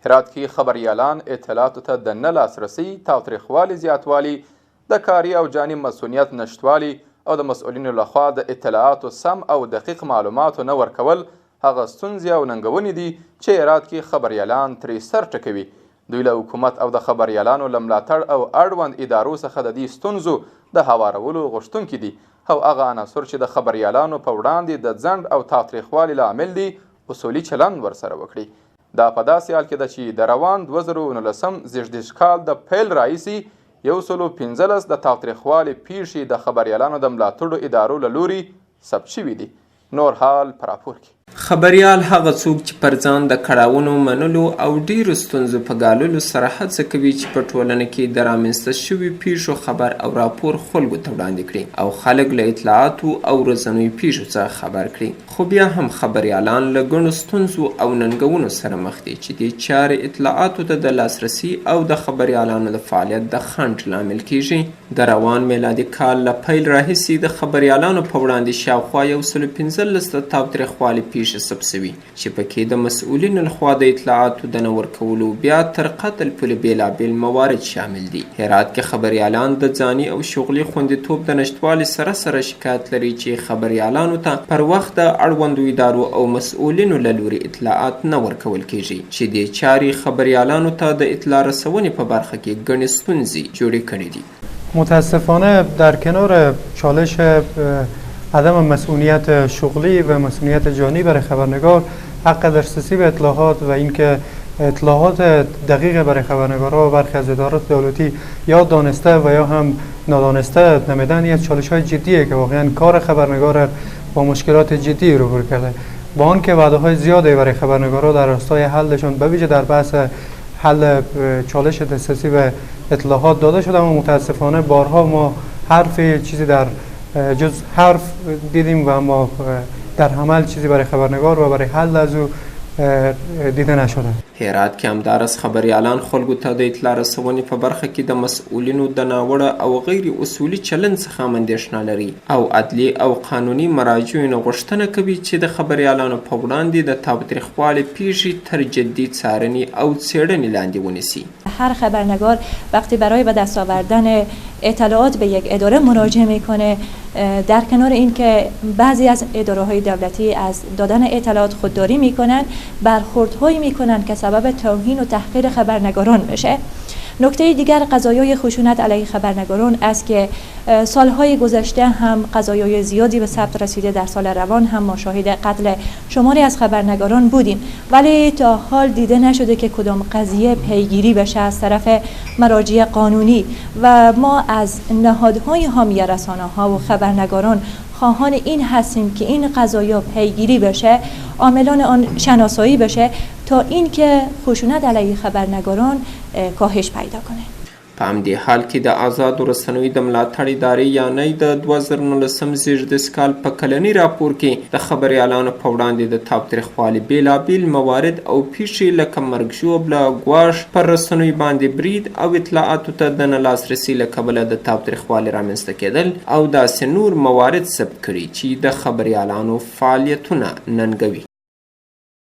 هرات کې خبریالان اطلاعاتو ته د نه لاسرسي، تاوتریخوالي زیاتوالي، د کاري او جاني مسؤلیت نشتوالي او د مسؤلینو لخوا د اطلاعاتو سم او دقیق معلوماتو نه ورکول هغه ستونزې او ننګونې دي چې هرات کې خبریالان ترې سر ټکوي. دوی له حکومت او د خبریالانو له ملاتړ او اړوند ادارو څخه د دې ستونزو د هوارولو غوښتونکي دي او هغه عناصر چې د خبریالانو په وړاندې د ځنډ او تاوتریخوالي لامل دي اصولي چلند ورسره وکړي. دا په داسې حال کې ده چې د روان 2019 زیږدیز کال د پیل راهیسې 115 د تاوتریخوالي پیښې د خبریالانو د ملاتړو ادارو له لوري ثبت شوي دي. نور حال په راپور کې. خبریال هغه څوک چې پر ځان د کړاوونو منلو او ډیرو ستونزو په ګاللو سره هڅه کوي چې په ټولنه کې د رامنځته شویو پیښو خبر او راپور خلکو ته وړاندې کړي او خلک له اطلاعاتو او رسنیو پیښو څخه خبر کړي. خو بیا هم خبریالان له ګڼو ستونزو او ننګونو سره مخ دي چې دې چارې اطلاعاتو ته د لاسرسي او د خبریالانو د فعالیت د خنډ لامل کیږي. د روان میلادي کال له پیل راهیسې د خبریالانو په وړاندې شاوخوا 115 د تاوتریخوالي پیښې ثبت شوي چې پکې د مسؤلینو لخوا د اطلاعاتو د نه ورکولو بیا تر قتل پورې بېلابېل موارد شامل دي. هرات کې خبریالان د ځاني او شغلي خوندیتوب د نشتوالي سره شکایت لري چې خبریالانو ته پر وخت د اړوندو ادارو او مسؤلینو له لوري اطلاعات نه ورکول کیږي چې دې چارې خبریالانو ته د اطلاع رسونې په برخه کې ګڼې ستونزې جوړې کړې دي. متاسفانه در کنار چالش عدم مسئولیت شغلی و مسئولیت جانی برای خبرنگار، حق دسترسی به اطلاعات و اینکه اطلاعات دقیق برای خبرنگارها و برخی از ادارات دولتی یا دانسته و یا هم نادانسته نمیدن یک چالش‌های جدیه که واقعا کار خبرنگار با مشکلات جدی روبرو کرده. با آنکه وعده‌های زیادی برای خبرنگارها در راستای حلشون به ویژه در بحث حل چالش دسترسی به اطلاعات داده شده، اما متاسفانه بارها ما حرف چیزی در جز حرف دیدیم و اما در عمل چیزی برای خبرنگار و برای حل از او دیده نشده. هرات کې همدارس خبریالان خلکو ته د اطلاع رسونې په برخه کې د مسؤلینو د ناوړه او غیر اصولي چلند څخه اندېښنه لري او عدلي او قانوني مراجعو نه غوښتنه کوي چې د خبریالانو په وړاندې د تاوتریخوالي پیښې تر جدي څارنې او څېړنې لاندې ونیسي. هر خبرنگار وقتی برای به دست آوردن اطلاعات به یک اداره مراجعه میکنه، در کنار این که بعضی از اداره‌های دولتی از دادن اطلاعات خودداری میکنن، برخوردهایی میکنن که سبب توهین و تحقیر خبرنگاران بشه. نکته دیگر قضایای خشونت علیه خبرنگاران است که سالهای گذشته هم قضایای زیادی به ثبت رسیده. در سال روان هم ما شاهد قتل شماری از خبرنگاران بودیم، ولی تا حال دیده نشده که کدام قضیه پیگیری بشه از طرف مراجع قانونی و ما از نهادهای حامی رسانه‌ها و خبرنگاران خواهان این هستیم که این قضایا پیگیری بشه، عاملان آن شناسایی بشه تا اینکه خشونت علیه خبرنگاران کاهش پیدا کنه. په همدې حال کې د آزادو رسنیو د ملاتړ ادارې یعنی د 2019 زیږدیز کال په کلني راپور کې د خبریالانو په وړاندې د تاوتریخوالي بېلابېل موارد او پیښې لکه مرګ ژوبله، ګواښ، پر رسنیو باندې برید او اطلاعاتو ته د نه لاسرسي له کبله د تاوتریخوالي رامنځته کېدل او داسې نور موارد ثبت کړي چې د خبریالانو فعالیتونه ننګوي.